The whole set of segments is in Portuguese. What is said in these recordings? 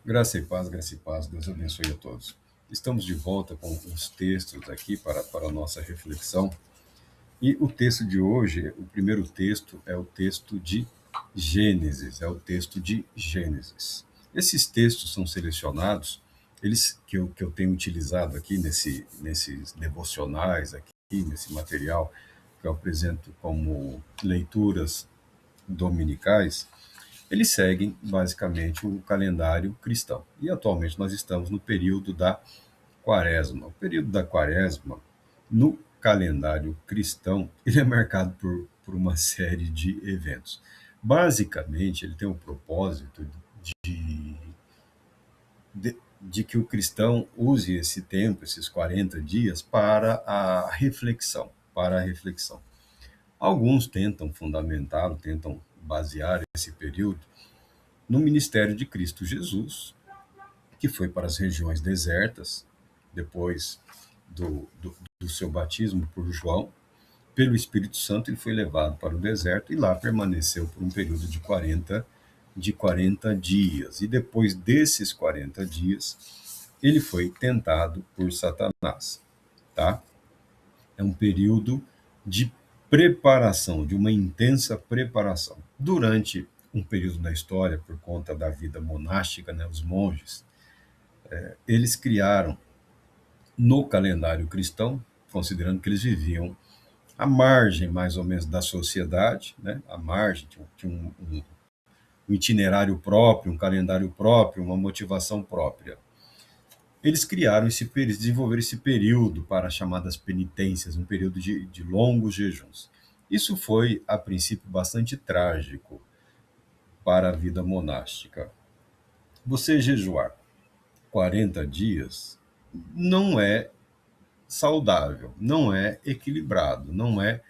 Graça e paz, Deus abençoe a todos. Estamos de volta com os textos aqui para a nossa reflexão. E o texto de hoje, o primeiro texto é o texto de Gênesis, é o texto de Gênesis. Esses textos são selecionados, eles que eu tenho utilizado aqui nesses devocionais, aqui nesse material que eu apresento como leituras dominicais, eles seguem basicamente o calendário cristão. E atualmente nós estamos no período da Quaresma. O período da Quaresma, no calendário cristão, ele é marcado por uma série de eventos. Basicamente, ele tem o propósito de que o cristão use esse tempo, esses 40 dias, para a reflexão, para a reflexão. Alguns tentam fundamentá-lo, tentam basear esse período no ministério de Cristo Jesus, que foi para as regiões desertas, depois do seu batismo por João. Pelo Espírito Santo, ele foi levado para o deserto e lá permaneceu por um período de 40 dias. E depois desses 40 dias, ele foi tentado por Satanás. Tá? É um período de preparação, de uma intensa preparação. Durante um período da história, por conta da vida monástica, né, os monges, eles criaram no calendário cristão, considerando que eles viviam à margem, mais ou menos, da sociedade, né, à margem, tinha um itinerário próprio, um calendário próprio, uma motivação própria. Eles criaram desenvolveram esse período para as chamadas penitências, um período de longos jejuns. Isso foi, a princípio, bastante trágico para a vida monástica. Você jejuar 40 dias não é saudável, não é equilibrado, não é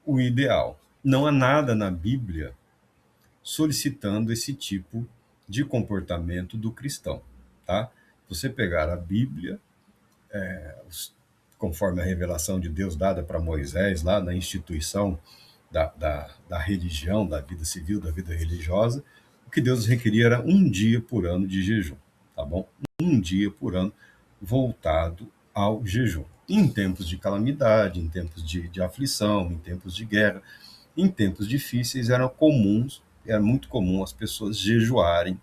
o ideal. Não há nada na Bíblia solicitando esse tipo de comportamento do cristão, tá? Você pegar a Bíblia, conforme a revelação de Deus dada para Moisés, lá na instituição da religião, da vida civil, da vida religiosa, o que Deus requeria era um dia por ano de jejum, tá bom? Um dia por ano voltado ao jejum. Em tempos de calamidade, em tempos de aflição, em tempos de guerra, em tempos difíceis, era muito comum as pessoas jejuarem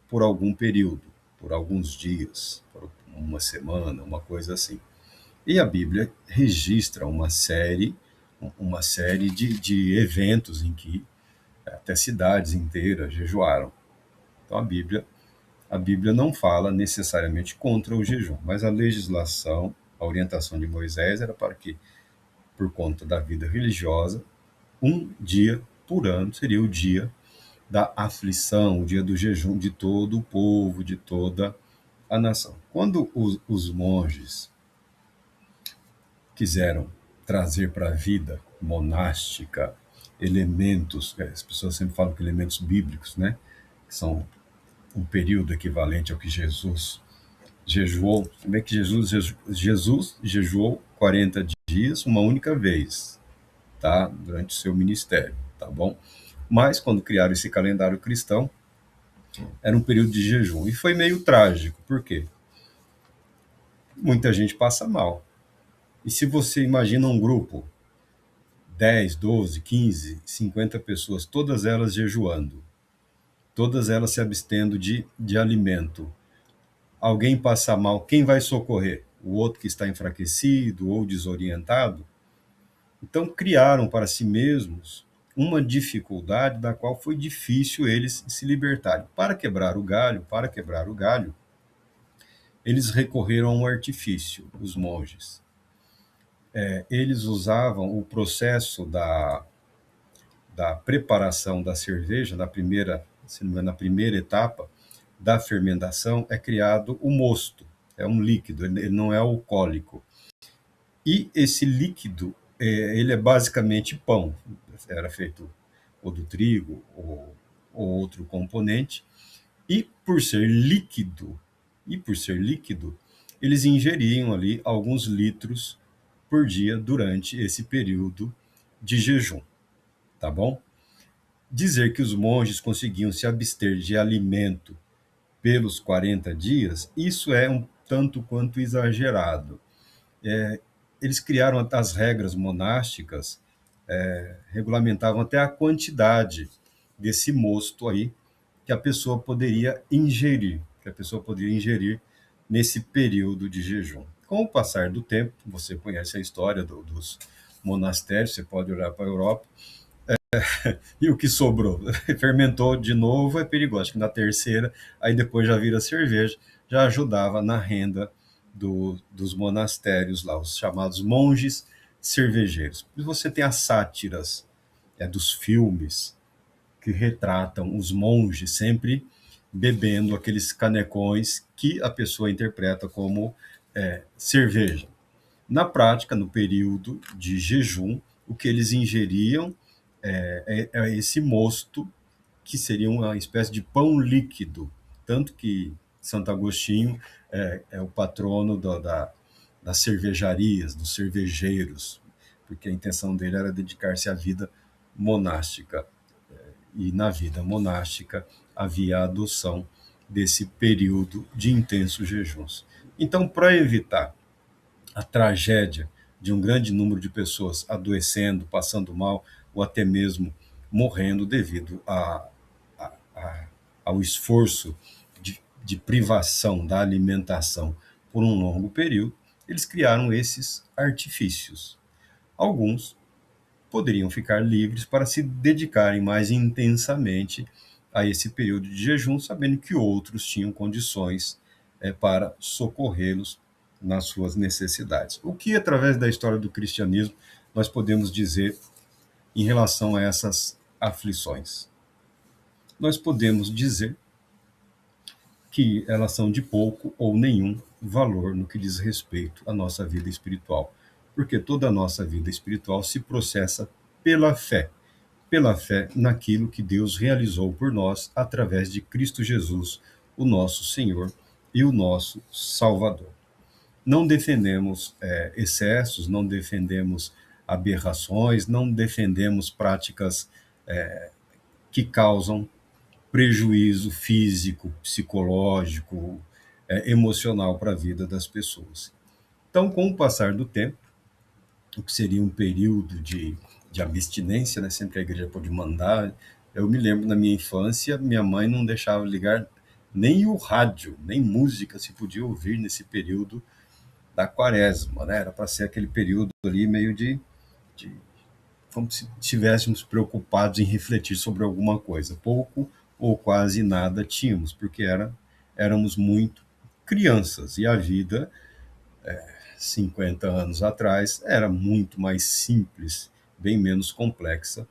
por algum período, por alguns dias, por uma semana, uma coisa assim. E a Bíblia registra uma série de eventos em que até cidades inteiras jejuaram. Então a Bíblia não fala necessariamente contra o jejum, mas a legislação, a orientação de Moisés era para que, por conta da vida religiosa, um dia por ano seria o dia da aflição, o dia do jejum de todo o povo, de toda a nação. Quando os monges quiseram trazer para a vida monástica elementos, as pessoas sempre falam que elementos bíblicos, né? Que são um período equivalente ao que Jesus jejuou. Como é que Jesus jejuou 40 dias uma única vez, tá? Durante o seu ministério, tá bom? Mas quando criaram esse calendário cristão, era um período de jejum. E foi meio trágico, por quê? Muita gente passa mal. E se você imagina um grupo, 10, 12, 15, 50 pessoas, todas elas jejuando, todas elas se abstendo de alimento, alguém passa mal, quem vai socorrer? O outro que está enfraquecido ou desorientado? Então criaram para si mesmos uma dificuldade da qual foi difícil eles se libertarem. Para quebrar o galho, eles recorreram a um artifício, os monges. Eles usavam o processo da preparação da cerveja, se não me engano, na primeira etapa da fermentação, é criado o mosto. É um líquido, ele não é alcoólico. E esse líquido, ele é basicamente pão. Era feito ou do trigo ou outro componente. E por ser líquido, eles ingeriam ali alguns litros por dia durante esse período de jejum, tá bom? Dizer que os monges conseguiam se abster de alimento pelos 40 dias, isso é um tanto quanto exagerado. É, Eles criaram as regras monásticas, regulamentavam até a quantidade desse mosto aí que a pessoa poderia ingerir, que a pessoa poderia ingerir nesse período de jejum. Com o passar do tempo, você conhece a história dos monastérios, você pode olhar para a Europa, e o que sobrou? Fermentou de novo, é perigoso. Acho que na terceira, aí depois já vira cerveja, já ajudava na renda dos monastérios lá, os chamados monges cervejeiros. E você tem as sátiras dos filmes que retratam os monges sempre bebendo aqueles canecões que a pessoa interpreta como cerveja. Na prática, no período de jejum, o que eles ingeriam é esse mosto, que seria uma espécie de pão líquido. Tanto que Santo Agostinho é o patrono das cervejarias, dos cervejeiros, porque a intenção dele era dedicar-se à vida monástica. E na vida monástica havia a adoção desse período de intensos jejuns. Então, para evitar a tragédia de um grande número de pessoas adoecendo, passando mal, ou até mesmo morrendo devido ao esforço de privação da alimentação por um longo período, eles criaram esses artifícios. Alguns poderiam ficar livres para se dedicarem mais intensamente a esse período de jejum, sabendo que outros tinham condições para socorrê-los nas suas necessidades. O que, através da história do cristianismo, nós podemos dizer em relação a essas aflições? Nós podemos dizer que elas são de pouco ou nenhum valor no que diz respeito à nossa vida espiritual, porque toda a nossa vida espiritual se processa pela fé naquilo que Deus realizou por nós através de Cristo Jesus, o nosso Senhor e o nosso Salvador. Não defendemos excessos, não defendemos aberrações, não defendemos práticas que causam prejuízo físico, psicológico, emocional para a vida das pessoas. Então, com o passar do tempo, o que seria um período de abstinência, né? Sempre a igreja pode mandar. Eu me lembro, na minha infância, minha mãe não deixava ligar nem o rádio, nem música se podia ouvir nesse período da quaresma, né? Era para ser aquele período ali meio de como se estivéssemos preocupados em refletir sobre alguma coisa. Pouco ou quase nada tínhamos, porque éramos muito crianças, e a vida, 50 anos atrás, era muito mais simples, bem menos complexa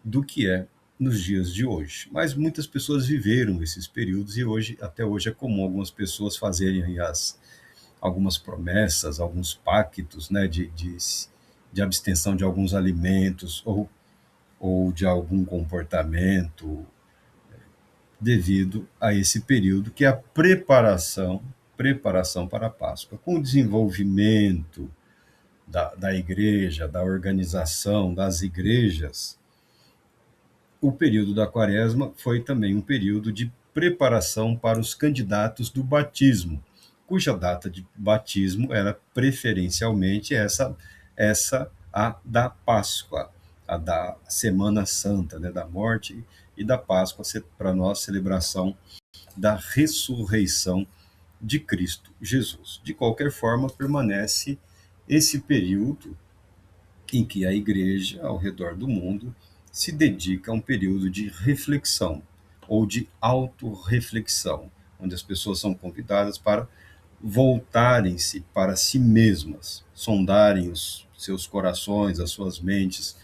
do que é nos dias de hoje. Mas muitas pessoas viveram esses períodos, e hoje, até hoje, é comum algumas pessoas fazerem algumas promessas, alguns pactos, né, de abstenção de alguns alimentos, ou de algum comportamento, devido a esse período que é a preparação para a Páscoa. Com o desenvolvimento da igreja, da organização das igrejas, o período da quaresma foi também um período de preparação para os candidatos do batismo, cuja data de batismo era preferencialmente essa a da Páscoa, a da Semana Santa, né, da morte e da Páscoa, para nós, celebração da ressurreição de Cristo Jesus. De qualquer forma, permanece esse período em que a igreja, ao redor do mundo, se dedica a um período de reflexão ou de autorreflexão, onde as pessoas são convidadas para voltarem-se para si mesmas, sondarem os seus corações, as suas mentes,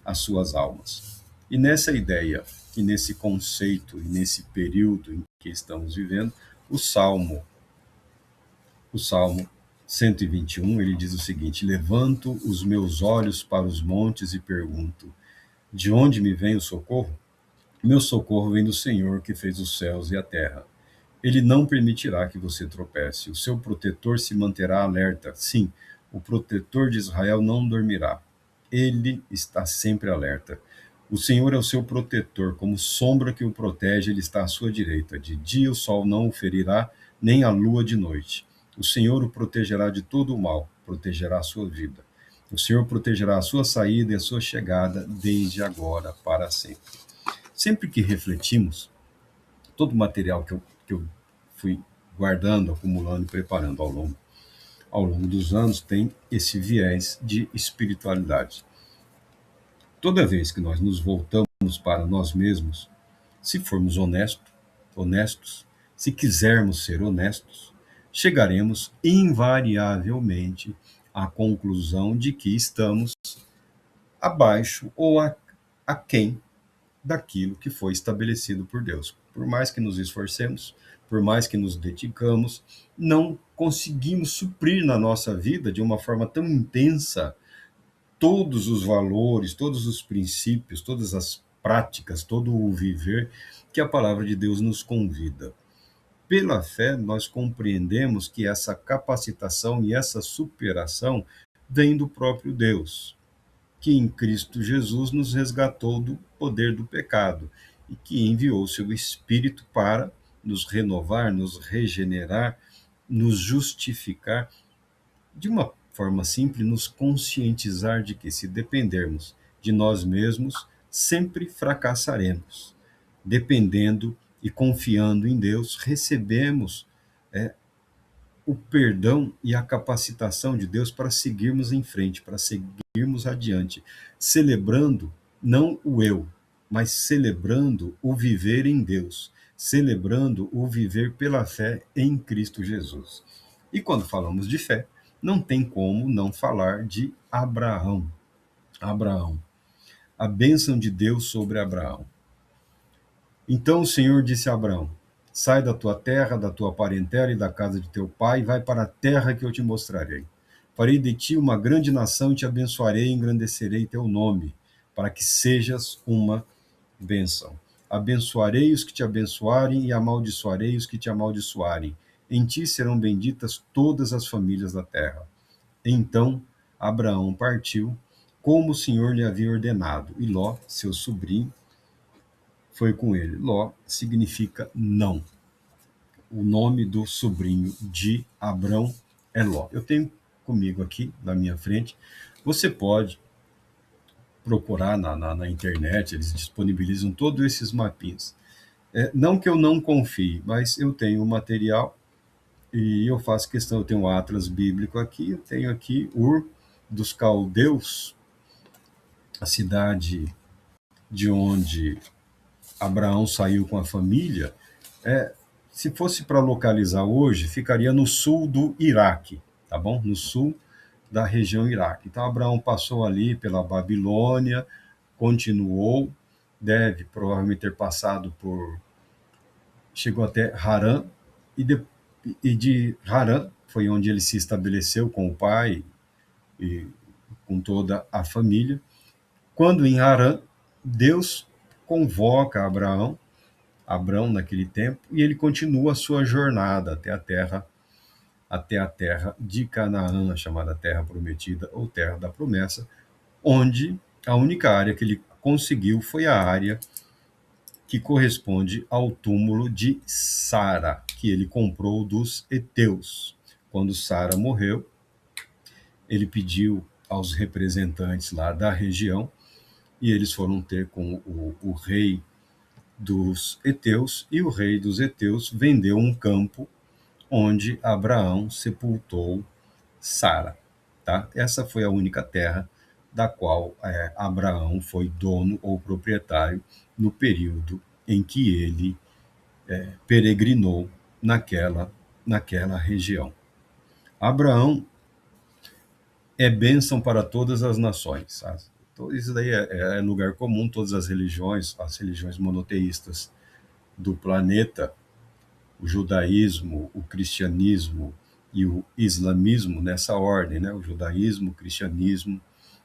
as suas almas. E nessa ideia, e nesse conceito, e nesse período em que estamos vivendo, o Salmo 121, ele diz o seguinte: levanto os meus olhos para os montes e pergunto, de onde me vem o socorro? Meu socorro vem do Senhor, que fez os céus e a terra. Ele não permitirá que você tropece. O seu protetor se manterá alerta. Sim, o protetor de Israel não dormirá. Ele está sempre alerta. O Senhor é o seu protetor, como sombra que o protege, ele está à sua direita. De dia o sol não o ferirá, nem a lua de noite. O Senhor o protegerá de todo o mal, protegerá a sua vida. O Senhor protegerá a sua saída e a sua chegada, desde agora para sempre. Sempre que refletimos, todo o material que eu fui guardando, acumulando e preparando ao longo dos anos tem esse viés de espiritualidade. Toda vez que nós nos voltamos para nós mesmos, se formos honestos, se quisermos ser honestos, chegaremos invariavelmente à conclusão de que estamos abaixo ou aquém daquilo que foi estabelecido por Deus. Por mais que nos esforcemos, por mais que nos dedicamos, não conseguimos suprir na nossa vida de uma forma tão intensa todos os valores, todos os princípios, todas as práticas, todo o viver que a palavra de Deus nos convida. Pela fé, nós compreendemos que essa capacitação e essa superação vem do próprio Deus, que em Cristo Jesus nos resgatou do poder do pecado e que enviou seu Espírito para nos renovar, nos regenerar, nos justificar, de uma forma simples, nos conscientizar de que, se dependermos de nós mesmos, sempre fracassaremos. Dependendo e confiando em Deus, recebemos o perdão e a capacitação de Deus para seguirmos em frente, para seguirmos adiante, celebrando não o eu, mas celebrando o viver em Deus, celebrando o viver pela fé em Cristo Jesus. E quando falamos de fé, não tem como não falar de Abraão. Abraão, a bênção de Deus sobre Abraão. Então o Senhor disse a Abraão: sai da tua terra, da tua parentela e da casa de teu pai, e vai para a terra que eu te mostrarei. Farei de ti uma grande nação e te abençoarei e engrandecerei teu nome, para que sejas uma bênção. Abençoarei os que te abençoarem e amaldiçoarei os que te amaldiçoarem. Em ti serão benditas todas as famílias da terra. Então Abraão partiu, como o Senhor lhe havia ordenado, e Ló, seu sobrinho, foi com ele. Ló significa não. O nome do sobrinho de Abrão é Ló. Eu tenho comigo aqui, na minha frente. Você pode procurar na internet, eles disponibilizam todos esses mapinhas. Não que eu não confie, mas eu tenho o material e eu faço questão, eu tenho o Atlas bíblico aqui, eu tenho aqui Ur dos Caldeus, a cidade de onde Abraão saiu com a família. Se fosse para localizar hoje, ficaria no sul do Iraque, tá bom? No sul da região Iraque. Então, Abraão passou ali pela Babilônia, continuou, deve provavelmente ter passado por... chegou até Harã, e de Harã foi onde ele se estabeleceu com o pai e com toda a família. Quando em Harã, Deus convoca Abrão naquele tempo, e ele continua a sua jornada até a terra de Canaã, a chamada Terra Prometida ou Terra da Promessa, onde a única área que ele conseguiu foi a área que corresponde ao túmulo de Sara, que ele comprou dos heteus. Quando Sara morreu, ele pediu aos representantes lá da região, e eles foram ter com o rei dos heteus, e o rei dos heteus vendeu um campo onde Abraão sepultou Sara. Tá? Essa foi a única terra da qual Abraão foi dono ou proprietário no período em que ele peregrinou naquela região. Abraão é bênção para todas as nações. Sabe? Então, isso daí é lugar comum, todas as religiões monoteístas do planeta, o judaísmo, o cristianismo e o islamismo, nessa ordem, né? O judaísmo, o cristianismo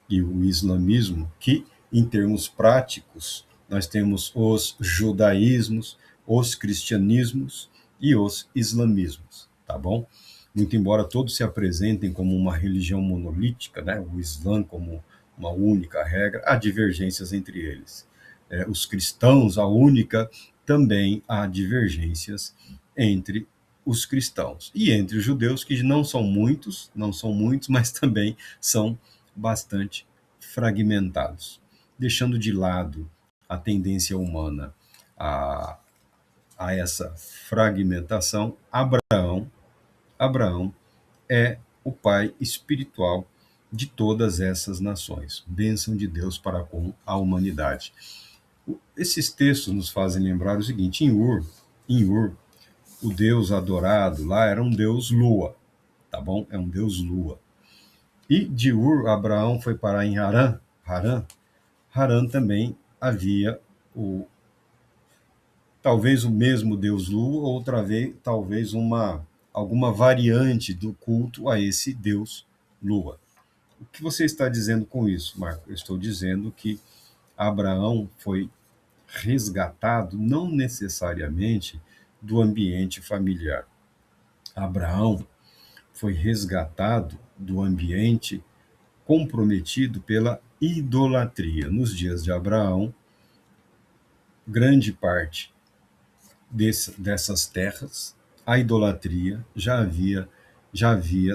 e o islamismo, que, em termos práticos, nós temos os judaísmos, os cristianismos e os islamismos, tá bom? Muito embora todos se apresentem como uma religião monolítica, né? O Islã como uma única regra, há divergências entre eles. os cristãos, a única, também há divergências entre os cristãos e entre os judeus, que não são muitos, mas também são bastante fragmentados, deixando de lado a tendência humana a, a essa fragmentação. Abraão é o pai espiritual de todas essas nações. Bênção de Deus para com a humanidade. Esses textos nos fazem lembrar o seguinte: em Ur, o deus adorado lá era um deus lua, tá bom? É um deus lua. E de Ur, Abraão foi parar em Harã também havia talvez o mesmo deus lua, ou talvez alguma variante do culto a esse deus lua. O que você está dizendo com isso, Marco? Eu estou dizendo que Abraão foi resgatado não necessariamente do ambiente familiar. Abraão foi resgatado do ambiente comprometido pela idolatria. Nos dias de Abraão, grande parte dessas terras, a idolatria já havia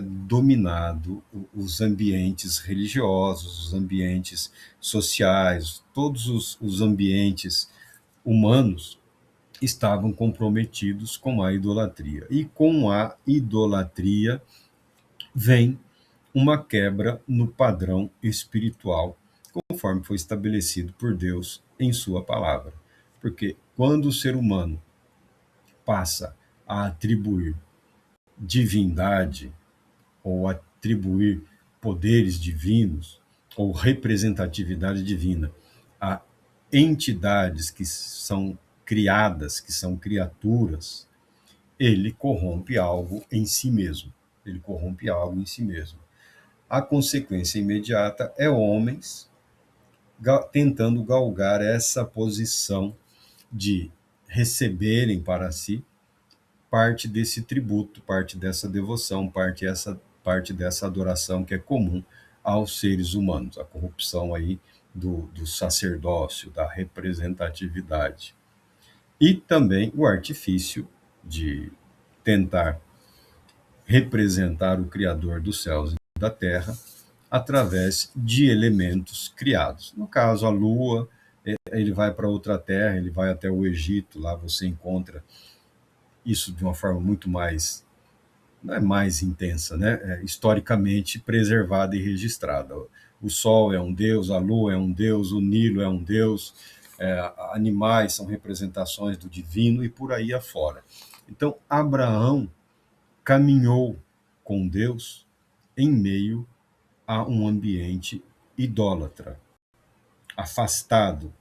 dominado os ambientes religiosos, os ambientes sociais, todos os ambientes humanos estavam comprometidos com a idolatria. E com a idolatria vem uma quebra no padrão espiritual, conforme foi estabelecido por Deus em sua palavra. Porque quando o ser humano passa a atribuir divindade ou atribuir poderes divinos ou representatividade divina a entidades que são criadas, que são criaturas, ele corrompe algo em si mesmo. Ele corrompe algo em si mesmo. A consequência imediata é homens tentando galgar essa posição de receberem para si parte desse tributo, parte dessa devoção, parte dessa adoração que é comum aos seres humanos, a corrupção aí do sacerdócio, da representatividade. E também o artifício de tentar representar o Criador dos céus e da terra através de elementos criados. No caso, a Lua, ele vai para outra terra, ele vai até o Egito, lá você encontra isso de uma forma muito mais, não é mais intensa, né? Historicamente preservada e registrada. O Sol é um deus, a Lua é um deus, o Nilo é um deus, animais são representações do divino e por aí afora. Então, Abraão caminhou com Deus em meio a um ambiente idólatra, afastado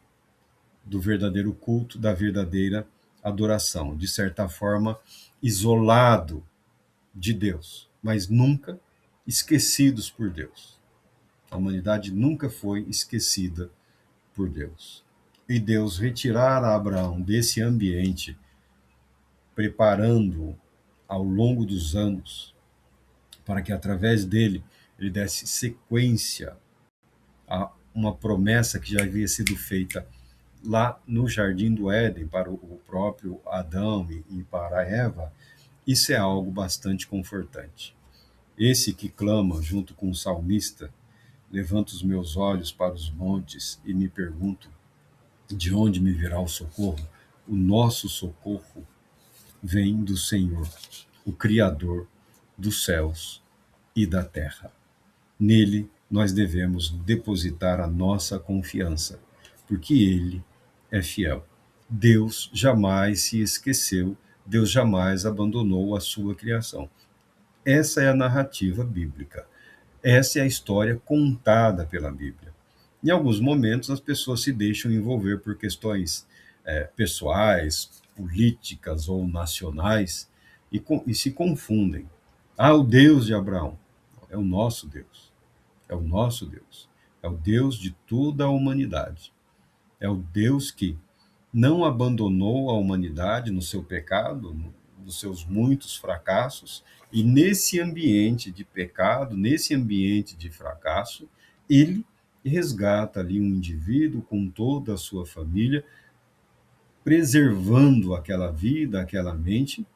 do verdadeiro culto, da verdadeira adoração, de certa forma, isolado de Deus, mas nunca esquecidos por Deus. A humanidade nunca foi esquecida por Deus. E Deus retirar Abraão desse ambiente, preparando-o ao longo dos anos, para que através dele ele desse sequência a uma promessa que já havia sido feita lá no Jardim do Éden para o próprio Adão e para Eva. Isso é algo bastante confortante. Esse que clama junto com o salmista: levanto os meus olhos para os montes e me pergunto de onde me virá o socorro. O nosso socorro vem do Senhor, o Criador dos céus e da terra. Nele nós devemos depositar a nossa confiança, porque ele é fiel. Deus jamais se esqueceu, Deus jamais abandonou a sua criação. Essa é a narrativa bíblica. Essa é a história contada pela Bíblia. Em alguns momentos, as pessoas se deixam envolver por questões pessoais, políticas ou nacionais e se confundem. Ah, o Deus de Abraão é o nosso Deus. É o nosso Deus. É o Deus de toda a humanidade. É o Deus que não abandonou a humanidade no seu pecado, nos seus muitos fracassos, e nesse ambiente de pecado, nesse ambiente de fracasso, ele e resgata ali um indivíduo com toda a sua família, preservando aquela vida, aquela mente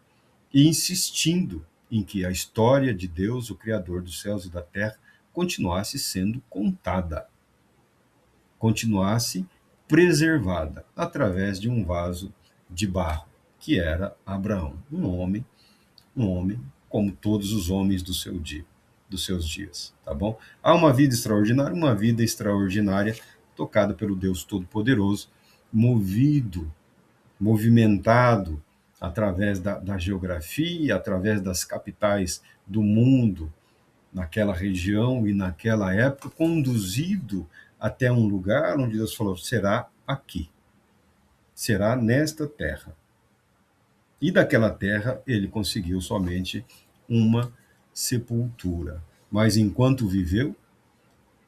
e insistindo em que a história de Deus, o Criador dos céus e da terra, continuasse sendo contada, continuasse preservada através de um vaso de barro, que era Abraão, um homem como todos os homens do seu dia, dos seus dias, tá bom? Há uma vida extraordinária tocada pelo Deus Todo-Poderoso, movido, movimentado através da geografia, através das capitais do mundo, naquela região e naquela época, conduzido até um lugar onde Deus falou: será aqui, será nesta terra. E daquela terra ele conseguiu somente uma sepultura. Mas enquanto viveu,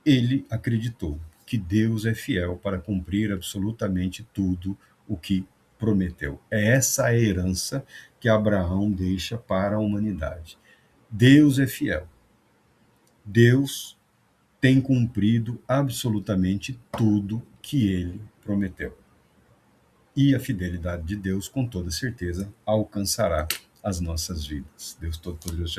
ele acreditou que Deus é fiel para cumprir absolutamente tudo o que prometeu. É essa a herança que Abraão deixa para a humanidade. Deus é fiel. Deus tem cumprido absolutamente tudo que ele prometeu. E a fidelidade de Deus, com toda certeza, alcançará as nossas vidas. Deus Todo-Poderoso te